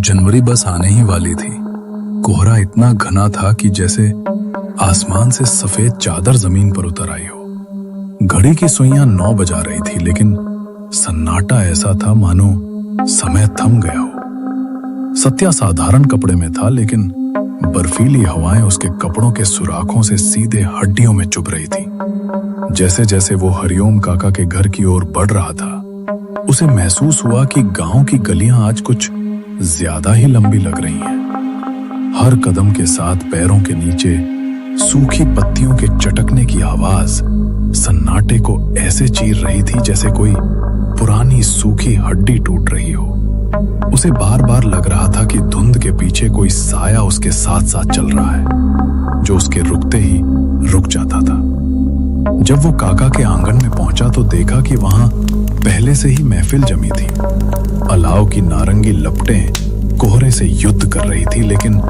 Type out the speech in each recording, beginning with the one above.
जनवरी बस आने ही वाली थी। कोहरा इतना घना था कि जैसे आसमान से सफेद चादर जमीन पर उतर आई हो। घड़ी की सुइयां 9 बजा रही थी, लेकिन सन्नाटा ऐसा था मानो समय थम गया हो। सत्या साधारण कपड़े में था, लेकिन बर्फीली हवाएं उसके कपड़ों के सुराखों से सीधे हड्डियों में चुभ रही थी। जैसे जैसे वो हरिओम काका के घर की ओर बढ़ रहा था, उसे महसूस हुआ कि गांव की गलियां आज कुछ ज्यादा ही लंबी लग रही हैं। हर कदम के साथ पैरों के नीचे सूखी पत्तियों के चटकने की आवाज सन्नाटे को ऐसे चीर रही थी जैसे कोई पुरानी सूखी हड्डी टूट रही हो। उसे बार बार लग रहा था कि धुंध के पीछे कोई साया उसके साथ साथ चल रहा है, जो उसके रुकते ही रुक जाता था। जब वो काका के आंगन में पहुंचा तो देखा कि वहां पहले से ही महफिल जमी थी। अलाव की नारंगी लपटें कोहरे से युद्ध कर रही थी, लेकिन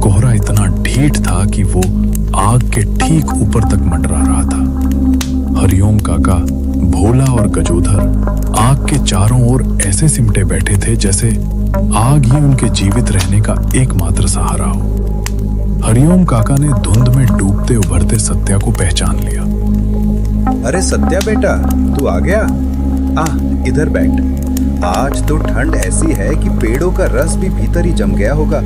कोहरा इतना ढीठ था कि वो आग के ठीक ऊपर तक मंडरा रहा था। हरिओम काका, भोला और गजोधर आग के चारों ओर ऐसे सिमटे बैठे थे जैसे आग ही उनके जीवित रहने का एकमात्र सहारा हो। हरिओम काका ने धुंध में डूबते उभरते सत्या को पहचान लिया। अरे सत्या बेटा, तू आ गया। इधर बैठ। आज तो ठंड ऐसी है कि पेड़ों का रस भी भीतर ही जम गया होगा।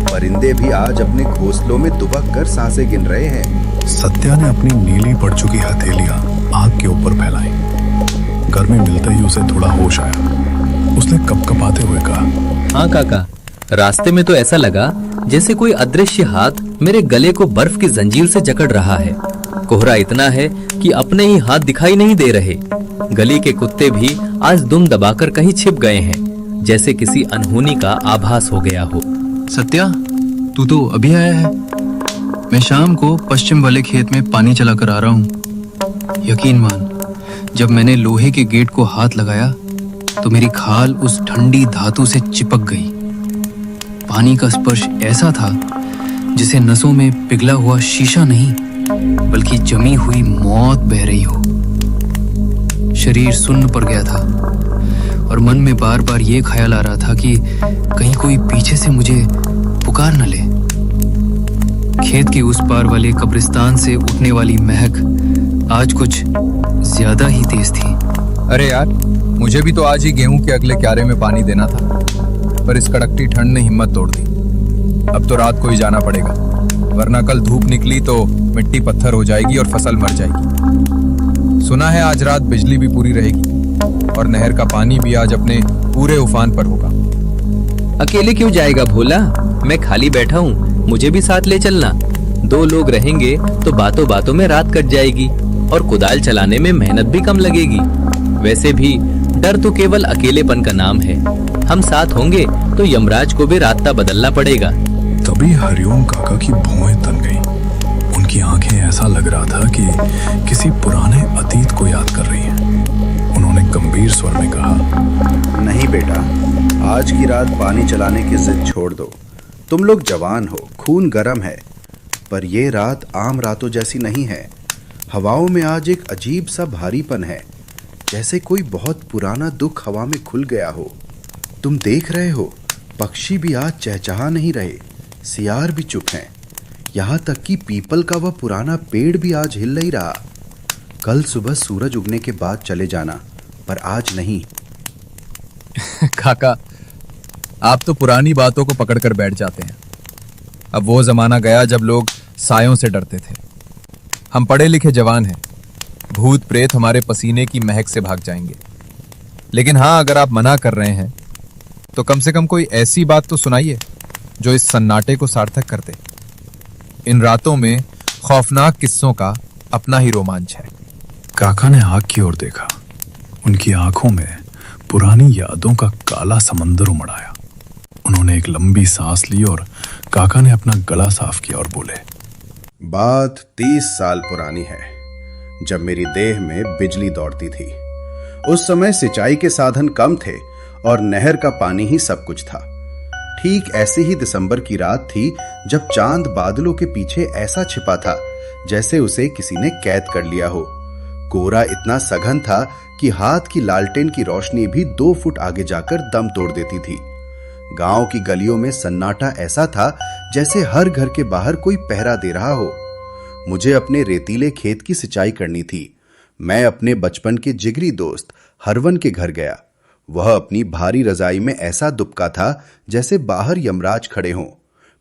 परिंदे भी आज अपने घोंसलों में दुबक कर सांसें गिन रहे हैं। सत्या ने अपनी नीली पड़ चुकी हथेलियां आग के ऊपर फैलाई। घर में मिलते ही उसे थोड़ा होश आया। उसने कपकपाते हुए कहा, हाँ काका, रास्ते में तो ऐसा लगा जैसे कोई अदृश्य हाथ मेरे गले को बर्फ की जंजीर से जकड़ रहा है। कोहरा इतना है कि अपने ही हाथ दिखाई नहीं दे रहे। गली के कुत्ते भी आज दुम दबाकर कहीं छिप गए हैं, जैसे किसी अनहोनी का आभास हो गया हो। सत्या, तू तो अभी आया है। मैं शाम को पश्चिम वाले खेत में पानी चलाकर आ रहा हूँ। यकीन मान, जब मैंने लोहे के गेट को हाथ लगाया तो मेरी खाल उस ठंडी धातु से चिपक गई। पानी का स्पर्श ऐसा था जिसे नसों में पिघला हुआ शीशा नहीं, बल्कि जमी हुई मौत बह रही हो। शरीर सुन्न पड़ गया था और मन में बार बार ये ख्याल आ रहा था कि कहीं कोई पीछे से मुझे पुकार न ले। खेत के उस पार वाले कब्रिस्तान से उठने वाली महक आज कुछ ज्यादा ही तेज थी। अरे यार, मुझे भी तो आज ही गेहूं के अगले क्यारे में पानी देना था, पर इस कड़कती ठंड ने हिम्मत तोड़ दी। अब तो रात को ही जाना पड़ेगा, वरना कल धूप निकली तो मिट्टी पत्थर हो जाएगी और फसल मर जाएगी। सुना है आज रात बिजली भी पूरी रहेगी और नहर का पानी भी आज अपने पूरे उफान पर होगा। अकेले क्यों जाएगा भोला? मैं खाली बैठा हूँ, मुझे भी साथ ले चलना। 2 लोग रहेंगे तो बातों बातों में रात कट जाएगी और कुदाल चलाने में मेहनत भी कम लगेगी। वैसे भी डर तो केवल अकेलेपन का नाम है। हम साथ होंगे तो यमराज को भी रास्ता बदलना पड़ेगा। तभी हरिओम काका की भौहें तन गईं। उनकी आंखें ऐसा लग रहा था कि किसी पुराने अतीत को याद कर रही हैं। उन्होंने गंभीर स्वर में कहा, नहीं बेटा, आज की रात पानी चलाने की जिद छोड़ दो। तुम लोग जवान हो, खून गर्म है, पर ये रात आम रातों जैसी नहीं है। हवाओं में आज एक अजीब सा भारीपन है, जैसे कोई बहुत पुराना दुख हवा में खुल गया हो। तुम देख रहे हो, पक्षी भी आज चहचहा नहीं रहे, सियार भी चुप हैं। यहाँ तक कि पीपल का वह पुराना पेड़ भी आज हिल नहीं रहा। कल सुबह सूरज उगने के बाद चले जाना, पर आज नहीं। काका, आप तो पुरानी बातों को पकड़कर बैठ जाते हैं। अब वो जमाना गया जब लोग सायों से डरते थे। हम पढ़े लिखे जवान हैं, भूत प्रेत हमारे पसीने की महक से भाग जाएंगे। लेकिन हाँ, अगर आप मना कर रहे हैं तो कम से कम कोई ऐसी बात तो सुनाइए जो इस सन्नाटे को सार्थक कर दे। इन रातों में खौफनाक किस्सों का अपना ही रोमांच है। काका ने आग की ओर देखा। उनकी आंखों में पुरानी यादों का काला समंदर उमड़ आया। उन्होंने एक लंबी सांस ली और काका ने अपना गला साफ किया और बोले, बात 30 साल पुरानी है, जब मेरी देह में बिजली दौड़ती थी। उस समय सिंचाई के साधन कम थे और नहर का पानी ही सब कुछ था। ठीक ऐसी ही दिसंबर की रात थी जब चांद बादलों के पीछे ऐसा छिपा था जैसे उसे किसी ने कैद कर लिया हो। कोहरा इतना सघन था कि हाथ की लालटेन की रोशनी भी 2 फुट आगे जाकर दम तोड़ देती थी। गांव की गलियों में सन्नाटा ऐसा था जैसे हर घर के बाहर कोई पहरा दे रहा हो। मुझे अपने रेतीले खेत की सिंचाई करनी थी। मैं अपने बचपन के जिगरी दोस्त हरवन के घर गया। वह अपनी भारी रजाई में ऐसा दुबका था जैसे बाहर यमराज खड़े हों।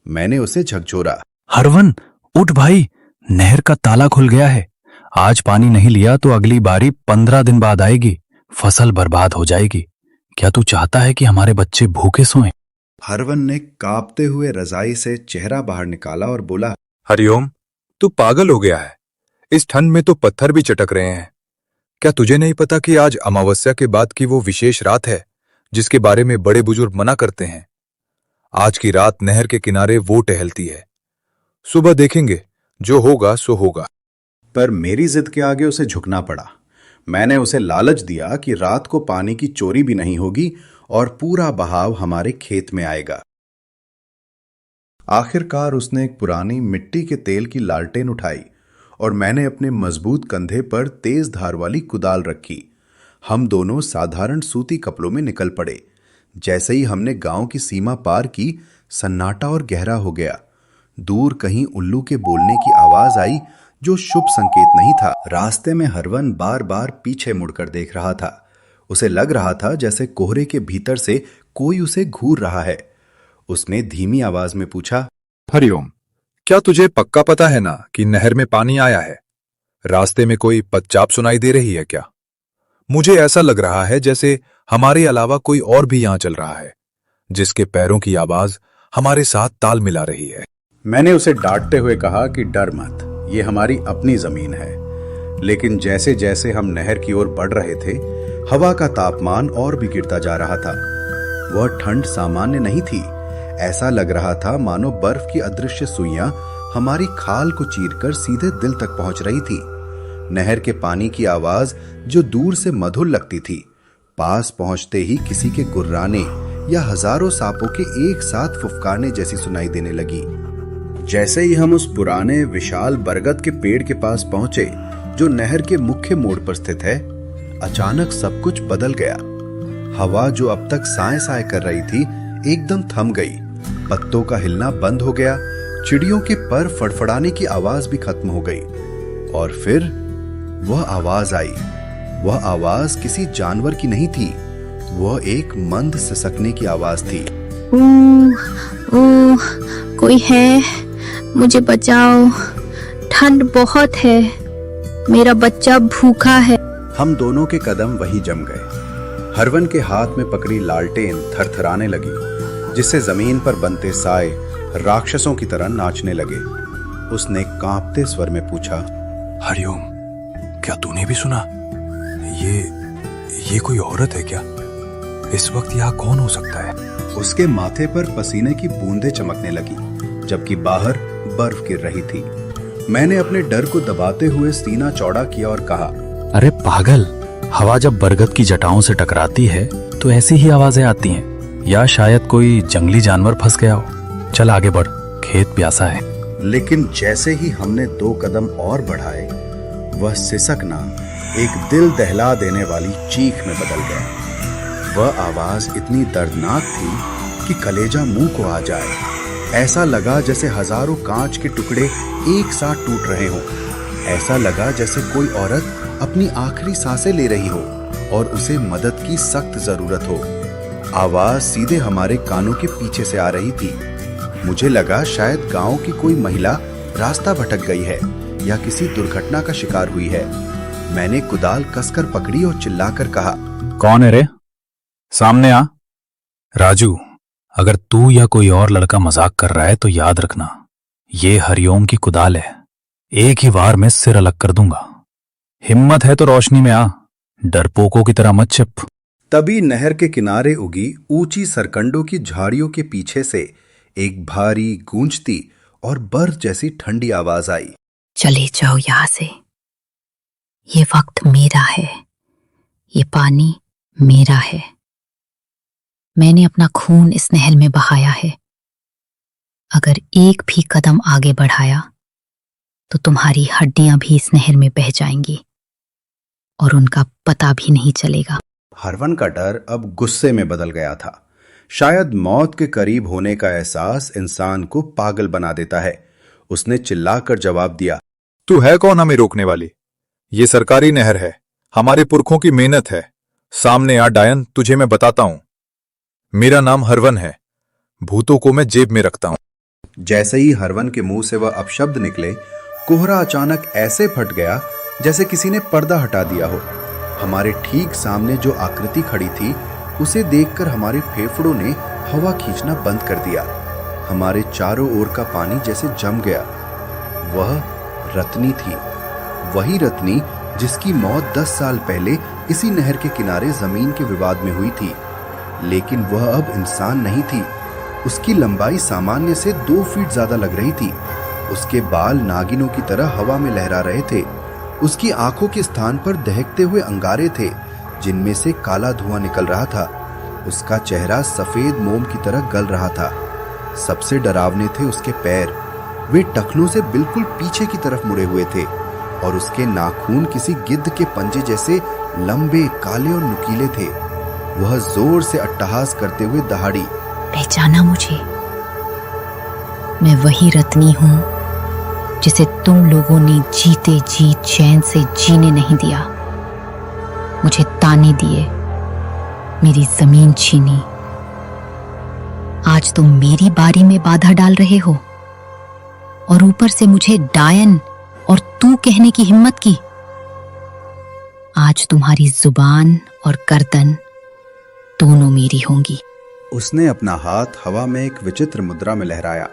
मैंने उसे झकझोरा। हरवन, उठ भाई, नहर का ताला खुल गया है। आज पानी नहीं लिया तो अगली बारी 15 दिन बाद आएगी। फसल बर्बाद हो जाएगी। क्या तू चाहता है कि हमारे बच्चे भूखे सोएं? हरवन ने कांपते हुए रजाई से चेहरा बाहर निकाला और बोला, हरिओम, तू पागल हो गया है। इस ठंड में तो पत्थर भी चटक रहे हैं। क्या तुझे नहीं पता कि आज अमावस्या के बाद की वो विशेष रात है जिसके बारे में बड़े बुजुर्ग मना करते हैं? आज की रात नहर के किनारे वो टहलती है। सुबह देखेंगे, जो होगा सो होगा। पर मेरी जिद के आगे उसे झुकना पड़ा। मैंने उसे लालच दिया कि रात को पानी की चोरी भी नहीं होगी और पूरा बहाव हमारे खेत में आएगा। आखिरकार उसने एक पुरानी मिट्टी के तेल की लालटेन उठाई और मैंने अपने मजबूत कंधे पर तेज धार वाली कुदाल रखी। हम दोनों साधारण सूती कपड़ों में निकल पड़े। जैसे ही हमने गांव की सीमा पार की, सन्नाटा और गहरा हो गया। दूर कहीं उल्लू के बोलने की आवाज आई जो शुभ संकेत नहीं था। रास्ते में हरवन बार बार पीछे मुड़कर देख रहा था। उसे लग रहा था जैसे कोहरे के भीतर से कोई उसे घूर रहा है। उसने धीमी आवाज में पूछा, हरिओम, क्या तुझे पक्का पता है ना कि नहर में पानी आया है? रास्ते में कोई पदचाप सुनाई दे रही है क्या? मुझे ऐसा लग रहा है जैसे हमारे अलावा कोई और भी यहां चल रहा है, जिसके पैरों की आवाज हमारे साथ ताल मिला रही है। मैंने उसे डांटते हुए कहा कि डर मत, ये हमारी अपनी जमीन है। लेकिन जैसे जैसे हम नहर की ओर बढ़ रहे थे, हवा का तापमान और भी गिरता जा रहा था। वह ठंड सामान्य नहीं थी। ऐसा लग रहा था मानो बर्फ की अदृश्य सुइयां हमारी खाल को चीरकर सीधे दिल तक पहुंच रही थी। नहर के पानी की आवाज जो दूर से मधुर लगती थी, पास पहुंचते ही किसी के गुर्राने या हजारों सांपों के एक साथ फुफकारने जैसी सुनाई देने लगी। जैसे ही हम उस पुराने विशाल बरगद के पेड़ के पास पहुंचे जो नहर के मुख्य मोड़ पर स्थित है, अचानक सब कुछ बदल गया। हवा जो अब तक साए साए कर रही थी एकदम थम गई। पत्तों का हिलना बंद हो गया। चिड़ियों के पर फड़फड़ाने की आवाज भी खत्म हो गई। और फिर वह आवाज आई। वह आवाज किसी जानवर की नहीं थी। वह एक मंद सिसकने की आवाज थी। ओह, कोई है? मुझे बचाओ, ठंड बहुत है, मेरा बच्चा भूखा है। हम दोनों के कदम वहीं जम गए। हरवन के हाथ में पकड़ी लालटेन थरथराने लगी, जिससे जमीन पर बनते साए राक्षसों की तरह नाचने लगे। उसने कांपते स्वर में पूछा, हरिओम, क्या तूने भी सुना? ये कोई औरत है क्या? इस वक्त यहाँ कौन हो सकता है? उसके माथे पर पसीने की बूंदें चमकने लगी, जबकि बाहर बर्फ गिर रही थी। मैंने अपने डर को दबाते हुए सीना चौड़ा किया और कहा, अरे पागल, हवा जब बरगद की जटाओं से टकराती है तो ऐसी ही आवाजें आती हैं। या शायद कोई जंगली जानवर फंस गया हो। चल आगे बढ़, खेत प्यासा है। लेकिन जैसे ही हमने 2 कदम और बढ़ाए, वह सिसकना एक दिल दहला देने वाली चीख में बदल गया। वह आवाज इतनी दर्दनाक थी कि कलेजा मुंह को आ जाए। ऐसा लगा जैसे हजारों कांच के टुकड़े एक साथ टूट रहे हों। ऐसा लगा जैसे कोई औरत अपनी आखिरी सांसें ले रही हो और उसे मदद की सख्त जरूरत हो। आवाज सीधे हमारे कानों के पीछे से आ रही थी। मुझे लगा शायद गांव की कोई महिला रास्ता भटक गई है या किसी दुर्घटना का शिकार हुई है। मैंने कुदाल कसकर पकड़ी और चिल्लाकर कहा, कौन है रे? सामने आ। राजू, अगर तू या कोई और लड़का मजाक कर रहा है तो याद रखना, ये हरिओम की कुदाल है। एक ही वार में सिर अलग कर दूंगा। हिम्मत है तो रोशनी में आ, डरपोकों की तरह मत छिप। तभी नहर के किनारे उगी ऊंची सरकंडों की झाड़ियों के पीछे से एक भारी, गूंजती और बर्फ जैसी ठंडी आवाज आई। चले जाओ यहां से, ये वक्त मेरा है, ये पानी मेरा है। मैंने अपना खून इस नहर में बहाया है। अगर एक भी कदम आगे बढ़ाया तो तुम्हारी हड्डियां भी इस नहर में बह जाएंगी और उनका पता भी नहीं चलेगा। हरवन का डर अब गुस्से में बदल गया था। शायद मौत के करीब होने का एहसास इंसान को पागल बना देता है। उसने चिल्लाकर जवाब दिया, तू है कौन हमें रोकने वाली? ये सरकारी नहर है, हमारे पुरखों की मेहनत है। सामने आ डायन, तुझे मैं बताता हूं। मेरा नाम हरवन है, भूतों को मैं जेब में रखता हूं। जैसे ही हरवन के मुंह से वह अपशब्द निकले, कोहरा अचानक ऐसे फट गया जैसे किसी ने पर्दा हटा दिया हो। हमारे ठीक सामने जो आकृति खड़ी थी, उसे देखकर हमारे फेफड़ों ने हवा खींचना बंद कर दिया। हमारे चारों ओर का पानी जैसे जम गया। वह रत्नी थी, वही रत्नी जिसकी मौत 10 साल पहले इसी नहर के किनारे जमीन के विवाद में हुई थी। लेकिन वह अब इंसान नहीं थी। उसकी लंबाई सामान्य से 2 फीट ज्यादा लग रही थी। उसके बाल नागिनों की तरह हवा में लहरा रहे थे। उसकी आंखों के स्थान पर दहकते हुए अंगारे थे, जिनमें से काला धुआं निकल रहा था। उसका चेहरा सफेद मोम की तरह गल रहा था। सबसे डरावने थे उसके पैर। वे टखनों से बिल्कुल पीछे की तरफ मुड़े हुए थे और उसके नाखून किसी गिद्ध के पंजे जैसे लंबे, काले और नुकीले थे। वह जोर से अट्टहास करते हुए दहाड़ी, पहचाना मुझे? मैं वही रत्नी हूं जिसे तुम लोगों ने जीते जी चैन से जीने नहीं दिया। मुझे ताने दिए, मेरी जमीन छीनी। आज तुम मेरी बारी में बाधा डाल रहे हो और ऊपर से मुझे डायन और तू कहने की हिम्मत की। आज तुम्हारी जुबान और गर्दन दोनों मेरी होंगी। उसने अपना हाथ हवा में एक विचित्र मुद्रा में लहराया।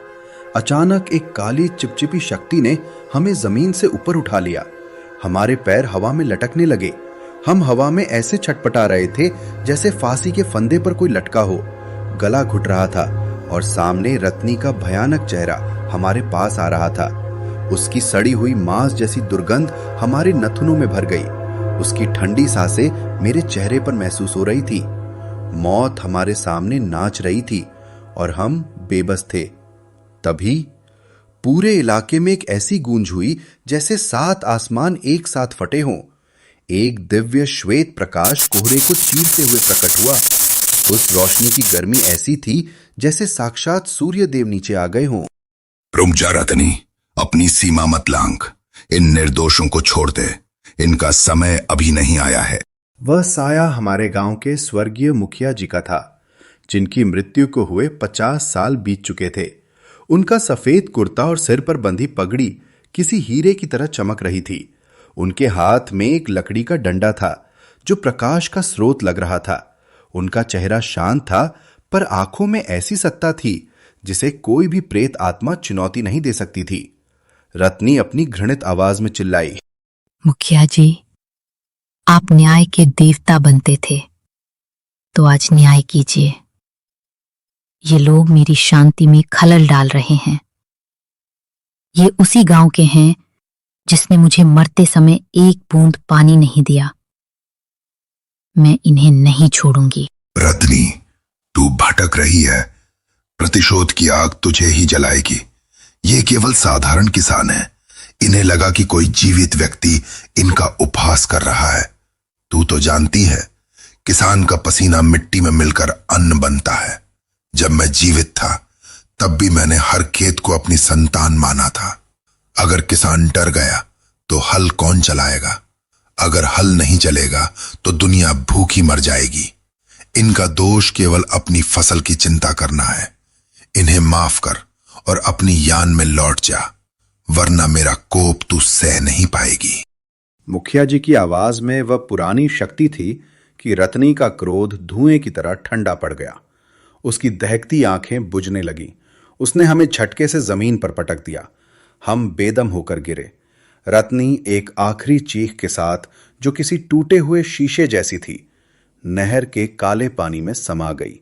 अचानक एक काली चिपचिपी शक्ति ने हमें जमीन से ऊपर उठा लिया। हमारे पैर हवा में लटकने लगे। हम हवा में ऐसे छटपटा रहे थे जैसे फांसी के फंदे पर कोई लटका हो। गला घुट रहा था और सामने रत्नी का भयानक चेहरा हमारे पास आ रहा था। उसकी सड़ी हुई मांस जैसी दुर्गंध हमारे नथुनों में भर गई। उसकी ठंडी सांसें मेरे चेहरे पर महसूस हो रही थी। मौत हमारे सामने नाच रही थी और हम बेबस थे। तभी पूरे इलाके में एक ऐसी गूंज हुई जैसे 7 आसमान एक साथ फटे हों। एक दिव्य श्वेत प्रकाश कोहरे को चीरते हुए प्रकट हुआ। उस रोशनी की गर्मी ऐसी थी जैसे साक्षात सूर्य देव नीचे आ गए हों। रुक जा रत्नी, अपनी सीमा मत लांघ। इन निर्दोषों को छोड़ दे, इनका समय अभी नहीं आया है। वह साया हमारे गांव के स्वर्गीय मुखिया जी का था, जिनकी मृत्यु को हुए 50 साल बीत चुके थे। उनका सफेद कुर्ता और सिर पर बंधी पगड़ी किसी हीरे की तरह चमक रही थी। उनके हाथ में एक लकड़ी का डंडा था जो प्रकाश का स्रोत लग रहा था। उनका चेहरा शांत था, पर आंखों में ऐसी सत्ता थी जिसे कोई भी प्रेत आत्मा चुनौती नहीं दे सकती थी। रत्नी अपनी घृणित आवाज में चिल्लाई, मुखिया जी, आप न्याय के देवता बनते थे, तो आज न्याय कीजिए। ये लोग मेरी शांति में खलल डाल रहे हैं। ये उसी गांव के हैं जिसने मुझे मरते समय एक बूंद पानी नहीं दिया। मैं इन्हें नहीं छोड़ूंगी। रत्नी, तू भटक रही है। प्रतिशोध की आग तुझे ही जलाएगी। ये केवल साधारण किसान है। इन्हें लगा कि कोई जीवित व्यक्ति इनका उपहास कर रहा है। तू तो जानती है, किसान का पसीना मिट्टी में मिलकर अन्न बनता है। जब मैं जीवित था, तब भी मैंने हर खेत को अपनी संतान माना था। अगर किसान डर गया तो हल कौन चलाएगा? अगर हल नहीं चलेगा तो दुनिया भूखी मर जाएगी। इनका दोष केवल अपनी फसल की चिंता करना है। इन्हें माफ कर और अपनी यान में लौट जा, वरना मेरा कोप तू सह नहीं पाएगी। मुखिया जी की आवाज में वह पुरानी शक्ति थी कि रत्नी का क्रोध धुएं की तरह ठंडा पड़ गया। उसकी दहकती आंखें बुझने लगीं। उसने हमें झटके से जमीन पर पटक दिया। हम बेदम होकर गिरे। रत्नी एक आखिरी चीख के साथ, जो किसी टूटे हुए शीशे जैसी थी, नहर के काले पानी में समा गई।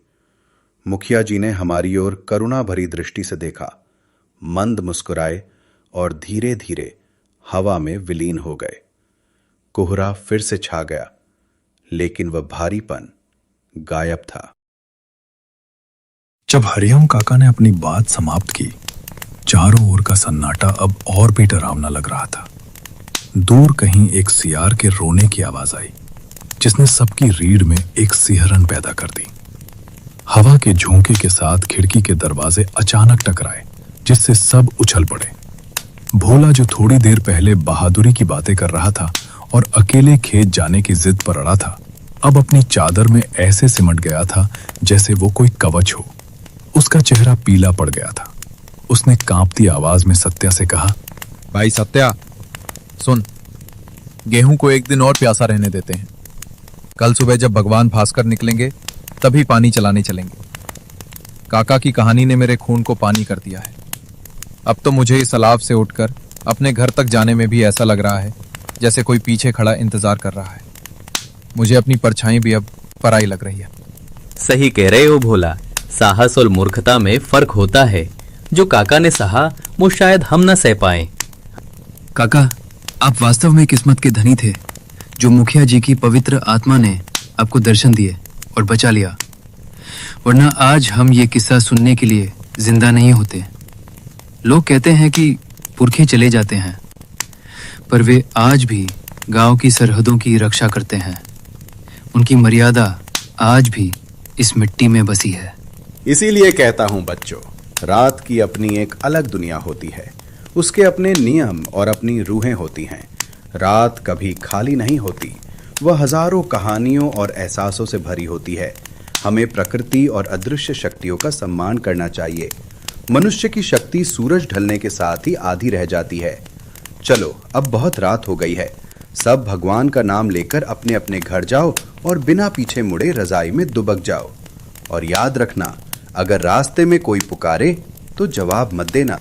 मुखिया जी ने हमारी ओर करुणा भरी दृष्टि से देखा, मंद मुस्कुराए और धीरे धीरे हवा में विलीन हो गए। कोहरा फिर से छा गया, लेकिन वह भारीपन गायब था। जब हरिओम काका ने अपनी बात समाप्त की, चारों ओर का सन्नाटा अब और भी डरावना लग रहा था। दूर कहीं एक सियार के रोने की आवाज आई, जिसने सबकी रीढ़ में एक सिहरन पैदा कर दी। हवा के झोंके के साथ खिड़की के दरवाजे अचानक टकराए, जिससे सब उछल पड़े। भोला, जो थोड़ी देर पहले बहादुरी की बातें कर रहा था और अकेले खेत जाने की जिद पर अड़ा था, अब अपनी चादर में ऐसे सिमट गया था जैसे वो कोई कवच हो। उसका चेहरा पीला पड़ गया था। उसने कांपती आवाज में सत्या से कहा, भाई सत्या, सुन, गेहूं को एक दिन और प्यासा रहने देते हैं। कल सुबह जब भगवान भास्कर निकलेंगे तभी पानी चलाने चलेंगे। काका की कहानी ने मेरे खून को पानी कर दिया है। अब तो मुझे इस अलाव से उठकर अपने घर तक जाने में भी ऐसा लग रहा है जैसे कोई पीछे खड़ा इंतजार कर रहा है। मुझे अपनी परछाई भी अब पराई लग रही है। सही कह रहे हो भोला, साहस और मूर्खता में फर्क होता है। जो काका ने सहा वो शायद हम न सह पाए। काका, आप वास्तव में किस्मत के धनी थे जो मुखिया जी की पवित्र आत्मा ने आपको दर्शन दिए और बचा लिया, वरना आज हम ये किस्सा सुनने के लिए जिंदा नहीं होते। लोग कहते हैं कि पुरखे चले जाते हैं, पर वे आज भी गांव की सरहदों की रक्षा करते हैं। उनकी मर्यादा आज भी इस मिट्टी में बसी है। इसीलिए कहता हूं बच्चों, रात की अपनी एक अलग दुनिया होती है। उसके अपने नियम और अपनी रूहें होती हैं। रात कभी खाली नहीं होती, वह हजारों कहानियों और एहसासों से भरी होती है। हमें प्रकृति और अदृश्य शक्तियों का सम्मान करना चाहिए। मनुष्य की शक्ति सूरज ढलने के साथ ही आधी रह जाती है। चलो, अब बहुत रात हो गई है। सब भगवान का नाम लेकर अपने अपने घर जाओ और बिना पीछे मुड़े रजाई में दुबक जाओ। और याद रखना, अगर रास्ते में कोई पुकारे तो जवाब मत देना।